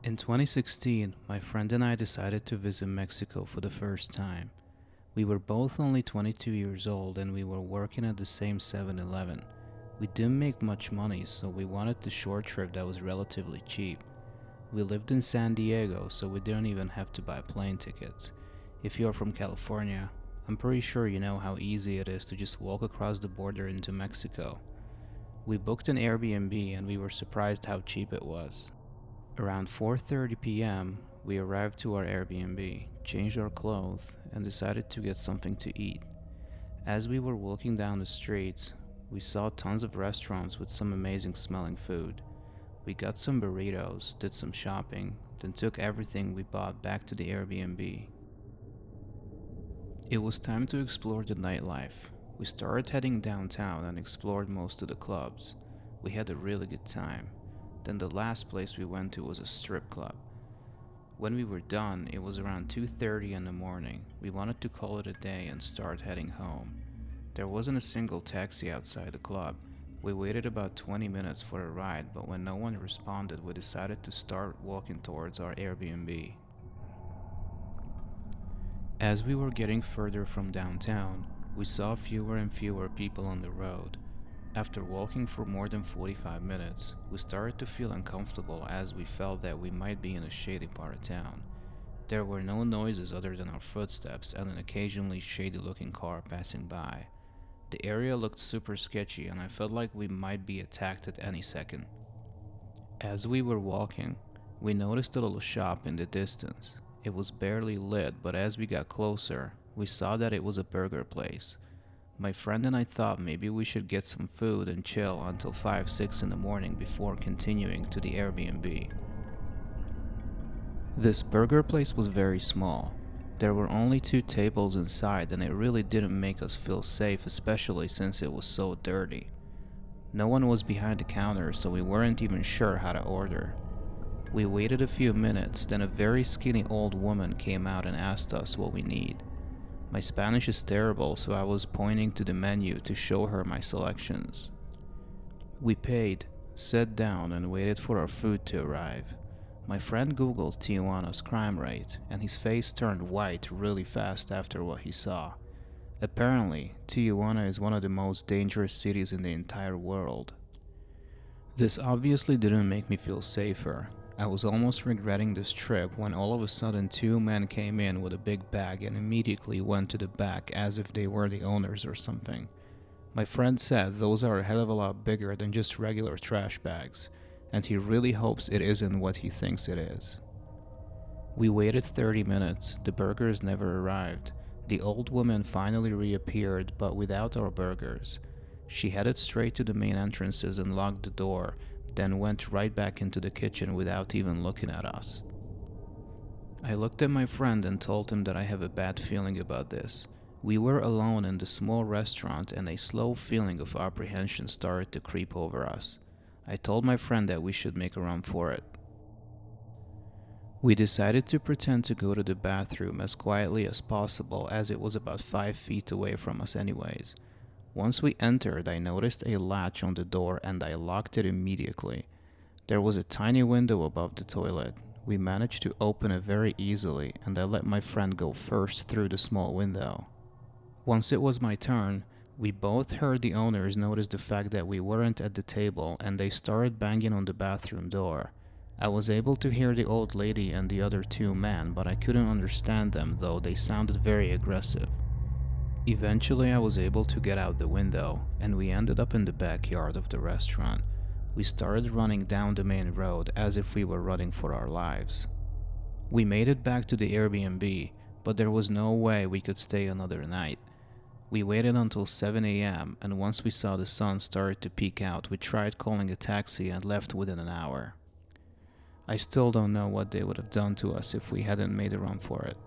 In 2016, my friend and I decided to visit Mexico for the first time. We were both only 22 years old and we were working at the same 7-Eleven. We didn't make much money, so we wanted the short trip that was relatively cheap. We lived in San Diego, so we didn't even have to buy plane tickets. If you're from California, I'm pretty sure you know how easy it is to just walk across the border into Mexico. We booked an Airbnb and we were surprised how cheap it was. Around 4:30 p.m., we arrived to our Airbnb, changed our clothes, and decided to get something to eat. As we were walking down the streets, we saw tons of restaurants with some amazing smelling food. We got some burritos, did some shopping, then took everything we bought back to the Airbnb. It was time to explore the nightlife. We started heading downtown and explored most of the clubs. We had a really good time. Then the last place we went to was a strip club. When we were done, it was around 2:30 in the morning. We wanted to call it a day and start heading home. There wasn't a single taxi outside the club. We waited about 20 minutes for a ride, but when no one responded, we decided to start walking towards our Airbnb. As we were getting further from downtown, we saw fewer and fewer people on the road. After walking for more than 45 minutes, we started to feel uncomfortable as we felt that we might be in a shady part of town. There were no noises other than our footsteps and an occasionally shady-looking car passing by. The area looked super sketchy and I felt like we might be attacked at any second. As we were walking, we noticed a little shop in the distance. It was barely lit, but as we got closer, we saw that it was a burger place. My friend and I thought maybe we should get some food and chill until 5-6 in the morning before continuing to the Airbnb. This burger place was very small. There were only 2 tables inside and it really didn't make us feel safe, especially since it was so dirty. No one was behind the counter, so we weren't even sure how to order. We waited a few minutes, then a very skinny old woman came out and asked us what we need. My Spanish is terrible, so I was pointing to the menu to show her my selections. We paid, sat down, and waited for our food to arrive. My friend googled Tijuana's crime rate, and his face turned white really fast after what he saw. Apparently, Tijuana is one of the most dangerous cities in the entire world. This obviously didn't make me feel safer. I was almost regretting this trip when all of a sudden 2 men came in with a big bag and immediately went to the back as if they were the owners or something. My friend said those are a hell of a lot bigger than just regular trash bags, and he really hopes it isn't what he thinks it is. We waited 30 minutes, the burgers never arrived. The old woman finally reappeared, but without our burgers. She headed straight to the main entrances and locked the door, then went right back into the kitchen without even looking at us. I looked at my friend and told him that I have a bad feeling about this. We were alone in the small restaurant and a slow feeling of apprehension started to creep over us. I told my friend that we should make a run for it. We decided to pretend to go to the bathroom as quietly as possible as it was about 5 feet away from us anyways. Once we entered, I noticed a latch on the door and I locked it immediately. There was a tiny window above the toilet. We managed to open it very easily and I let my friend go first through the small window. Once it was my turn, we both heard the owners notice the fact that we weren't at the table and they started banging on the bathroom door. I was able to hear the old lady and the other 2 men, but I couldn't understand them, though they sounded very aggressive. Eventually I was able to get out the window, and we ended up in the backyard of the restaurant. We started running down the main road as if we were running for our lives. We made it back to the Airbnb, but there was no way we could stay another night. We waited until 7 a.m., and once we saw the sun started to peek out, we tried calling a taxi and left within an hour. I still don't know what they would have done to us if we hadn't made a run for it.